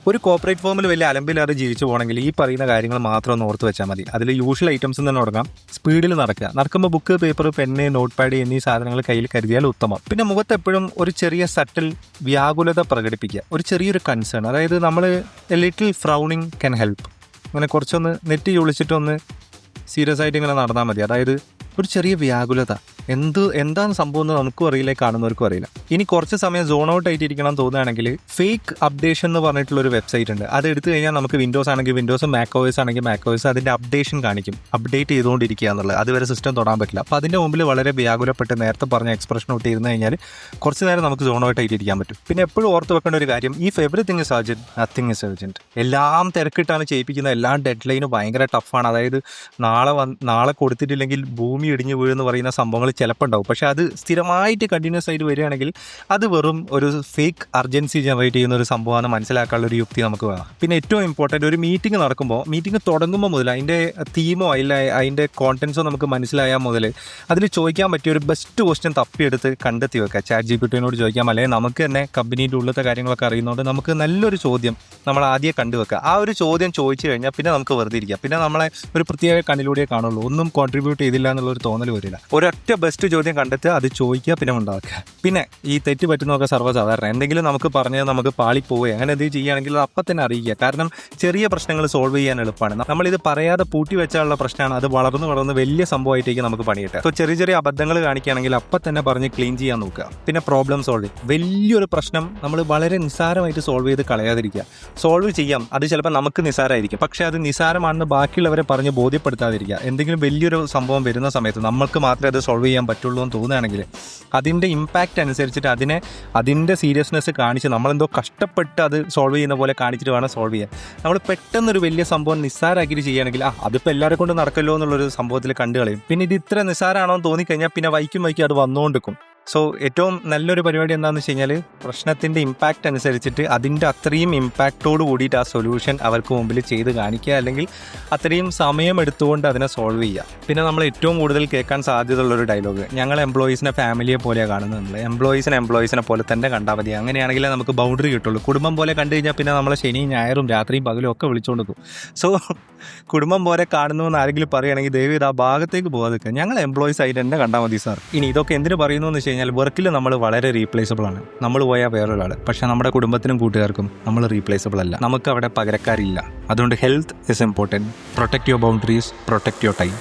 ഒരു കോർപ്പറേറ്റ് ഫോമിൽ വലിയ അലമ്പില്ലാതെ ജീവിച്ചു പോകണമെങ്കിൽ ഈ പറയുന്ന കാര്യങ്ങൾ മാത്രം ഒന്ന് ഓർത്ത് വെച്ചാൽ മതി. അതിൽ യൂഷ്വൽ ഐറ്റംസ് തന്നെ തുടങ്ങാം. സ്പീഡിൽ നടക്കുമ്പോൾ book, paper, pen, note pad എന്നീ സാധനങ്ങൾ കയ്യിൽ കരുതിയാൽ ഉത്തമം. പിന്നെ മുഖത്ത് എപ്പോഴും ഒരു ചെറിയ സട്ടിൽ വ്യാകുലത പ്രകടിപ്പിക്കുക, ഒരു ചെറിയൊരു കൺസേൺ. അതായത് നമ്മൾ ലിറ്റിൽ ഫ്രൗണിങ് ക്യാൻ ഹെൽപ്പ്. ഇങ്ങനെ കുറച്ചൊന്ന് നെറ്റി ഒളിച്ചിട്ടൊന്ന് സീരിയസ് ആയിട്ട് ഇങ്ങനെ നടന്നാൽ മതി. അതായത് ഒരു ചെറിയ വ്യാകുലത, എന്താണ് സംഭവം എന്ന് നമുക്കും അറിയില്ല, കാണുന്നവർക്കും അറിയില്ല. ഇനി കുറച്ച് സമയം സോൺ ഔട്ട് ആയിട്ട് ഇരിക്കണം തോന്നുകയാണെങ്കിൽ ഫേക്ക് അപ്ഡേഷൻ എന്ന് പറഞ്ഞിട്ടുള്ളൊരു വെബ്സൈറ്റ് ഉണ്ട്. അത് എടുത്തു കഴിഞ്ഞാൽ നമുക്ക് വിൻഡോസ് ആണെങ്കിൽ വിൻഡോസ്, മാക് ആണെങ്കിൽ മാക് അതിൻ്റെ അപ്ഡേഷൻ കാണിക്കും, അപ്ഡേറ്റ് ചെയ്തുകൊണ്ടിരിക്കുക എന്നുള്ളത്. അതുവരെ സിസ്റ്റം തൊടാൻ പറ്റില്ല. അപ്പോൾ അതിൻ്റെ മുമ്പിൽ വളരെ വ്യാകുലപ്പെട്ട് നേരത്തെ പറഞ്ഞ എക്സ്പ്രഷൻ ഔട്ട് ഇരുന്ന് കഴിഞ്ഞാൽ കുറച്ച് നേരം നമുക്ക് സോൺ ഔട്ട് ആയിട്ട് ഇരിക്കാൻ പറ്റും. പിന്നെ എപ്പോഴും ഓർത്ത് വെക്കേണ്ട ഒരു കാര്യം, if everything is urgent nothing is urgent. എല്ലാം തിരക്കിട്ടാണ് ചെയ്യിപ്പിക്കുന്നത്, എല്ലാം ഡെഡ് ലൈന് ഭയങ്കര ടഫാണ്. അതായത് നാളെ കൊടുത്തിട്ടില്ലെങ്കിൽ ഭൂമി ഇടിഞ്ഞു വീഴുമെന്ന് പറയുന്ന സംഭവങ്ങൾ ചിലപ്പോൾ ഉണ്ടാവും. പക്ഷേ അത് സ്ഥിരമായിട്ട് കണ്ടിന്യൂസ് ആയിട്ട് വരികയാണെങ്കിൽ അത് വെറും ഒരു ഫേക്ക് അർജൻസി ജനറേറ്റ് ചെയ്യുന്ന ഒരു സംഭവമാണ്. മനസ്സിലാക്കാനുള്ള ഒരു യുക്തി നമുക്ക് വേണം. പിന്നെ ഏറ്റവും ഇമ്പോർട്ടൻ്റ്, ഒരു മീറ്റിംഗ് നടക്കുമ്പോൾ, മീറ്റിംഗ് തുടങ്ങുമ്പോൾ മുതൽ അതിൻ്റെ തീമോ അതിൻ്റെ കോണ്ടൻസോ നമുക്ക് മനസ്സിലായാൽ മുതൽ അതിൽ ചോദിക്കാൻ പറ്റിയ ഒരു ബെസ്റ്റ് ക്വസ്റ്റ്യൻ തപ്പിയെടുത്ത് കണ്ടെത്തി വെക്കുക. ചാറ്റ് ജിപിടിയോട് ചോദിക്കാം, അല്ലെങ്കിൽ നമുക്ക് തന്നെ കമ്പനീൻ്റെ ഉള്ളത്തെ കാര്യങ്ങളൊക്കെ അറിയുന്നതുകൊണ്ട് നമുക്ക് നല്ലൊരു ചോദ്യം നമ്മൾ ആദ്യം കണ്ടുവെക്കുക. ആ ഒരു ചോദ്യം ചോദിച്ചു കഴിഞ്ഞാൽ പിന്നെ നമുക്ക് വെറുതെ ഇരിക്കാം. പിന്നെ നമ്മളെ ഒരു പ്രത്യേക കണ്ണിലൂടെ കാണുള്ളൂ, ഒന്നും കോൺട്രിബ്യൂട്ട് ചെയ്തില്ല എന്നുള്ളൊരു തോന്നൽ വരില്ല. ഒരൊറ്റ ബെസ്റ്റ് ചോദ്യം കണ്ടെത്തുക, അത് ചോദിക്കുക, പിന്നെ ഉണ്ടാക്കുക. പിന്നെ ഈ തെറ്റ് പറ്റുന്നതൊക്കെ സർവ്വസാധാരണ. എന്തെങ്കിലും നമുക്ക് പറഞ്ഞത് നമുക്ക് പാളിപ്പോവുക അങ്ങനെ എന്തെങ്കിലും ചെയ്യുകയാണെങ്കിൽ അപ്പം തന്നെ അറിയിക്കുക. കാരണം ചെറിയ പ്രശ്നങ്ങൾ സോൾവ് ചെയ്യാൻ എളുപ്പമാണ്. നമ്മളിത് പറയാതെ പൂട്ടി വെച്ചാലുള്ള പ്രശ്നമാണ്. അത് വളർന്ന് വലിയ സംഭവമായിട്ടേക്ക് നമുക്ക് പണിയിട്ടെ. അപ്പോൾ ചെറിയ അബദ്ധങ്ങൾ കാണിക്കുകയാണെങ്കിൽ അപ്പം തന്നെ പറഞ്ഞ് ക്ലീൻ ചെയ്യാൻ നോക്കുക. പിന്നെ പ്രോബ്ലം സോൾവിങ്, വലിയൊരു പ്രശ്നം നമ്മൾ വളരെ നിസ്സാരമായിട്ട് സോൾവ് ചെയ്ത് കളയാതിരിക്കുക. സോൾവ് ചെയ്യാം, അത് ചിലപ്പോൾ നമുക്ക് നിസ്സാരമായിരിക്കും, പക്ഷേ അത് നിസ്സാരമാണെന്ന് ബാക്കിയുള്ളവരെ പറഞ്ഞ് ബോധ്യപ്പെടുത്താതിരിക്കുക. എന്തെങ്കിലും വലിയൊരു സംഭവം വരുന്ന സമയത്ത് നമ്മൾക്ക് മാത്രമേ അത് സോൾവ് ചെയ്യാൻ പറ്റുള്ളൂ എന്ന് തോന്നുകയാണെങ്കിൽ അതിൻ്റെ ഇമ്പാക്റ്റ് അനുസരിച്ചിട്ട് അതിൻ്റെ സീരിയസ്നെസ് കാണിച്ച് നമ്മളെന്തോ കഷ്ടപ്പെട്ട് അത് സോൾവ് ചെയ്യുന്ന പോലെ കാണിച്ചിട്ട് വേണം സോൾവ് ചെയ്യാൻ. നമ്മൾ പെട്ടെന്നൊരു വലിയ സംഭവം നിസ്സാരമാക്കിയിട്ട് ചെയ്യുകയാണെങ്കിൽ അതിപ്പോൾ എല്ലാവരെ കൊണ്ട് നടക്കല്ലോ എന്നുള്ളൊരു സംഭവത്തിൽ കണ്ടു കളയും. പിന്നെ ഇത് ഇത്ര നിസ്സാരമാണോ എന്ന് തോന്നിക്കഴിഞ്ഞാൽ പിന്നെ വൈക്കും അത് വന്നുകൊണ്ടിരിക്കും. സോ ഏറ്റവും നല്ലൊരു പരിപാടി എന്താണെന്ന് വെച്ച് കഴിഞ്ഞാൽ പ്രശ്നത്തിൻ്റെ ഇമ്പാക്റ്റ് അനുസരിച്ചിട്ട് അതിൻ്റെ അത്രയും ഇമ്പാക്റ്റോട് കൂടിയിട്ട് ആ സൊല്യൂഷൻ അവർക്ക് മുമ്പിൽ ചെയ്ത് കാണിക്കുക, അല്ലെങ്കിൽ അത്രയും സമയം എടുത്തുകൊണ്ട് അതിനെ സോൾവ് ചെയ്യുക. പിന്നെ നമ്മൾ ഏറ്റവും കൂടുതൽ കേൾക്കാൻ സാധ്യതയുള്ളൊരു ഡയലോഗ്, ഞങ്ങൾ എംപ്ലോയീസിനെ ഫാമിലിയെ പോലെയാണ് കാണുന്നത്. എംപ്ലോയീസിനെ പോലെ തന്നെ കണ്ടാൽ മതി. അങ്ങനെയാണെങ്കിലേ നമുക്ക് ബൗണ്ടറി കിട്ടുള്ളൂ. കുടുംബം പോലെ കണ്ടു കഴിഞ്ഞാൽ പിന്നെ നമ്മളെ ശനിയും ഞായറും രാത്രിയും പകലും ഒക്കെ വിളിച്ചുകൊണ്ട് പോകും. സോ കുടുംബം പോലെ കാണുന്നുവെന്ന് ആരെങ്കിലും പറയുകയാണെങ്കിൽ ദയവ് ഇത് ആ ഭാഗത്തേക്ക് പോകാതെ ഞങ്ങൾ എംപ്ലോയീസ് ആയിട്ട് തന്നെ കണ്ടാൽ മതി സാർ. ഇനി ഇതൊക്കെ എന്തിനു പറയുന്നു എന്ന് വെച്ച് കഴിഞ്ഞാൽ വർക്കിൽ നമ്മൾ വളരെ റീപ്ലേസബിൾ ആണ്. നമ്മൾ പോയാൽ വേറൊരാൾ, പക്ഷേ നമ്മുടെ കുടുംബത്തിനും കൂട്ടുകാർക്കും നമ്മൾ റീപ്ലേസബിൾ അല്ല. നമുക്ക് അവിടെ പകരക്കാരില്ല. അതുകൊണ്ട് health is important. Protect your boundaries, protect your time.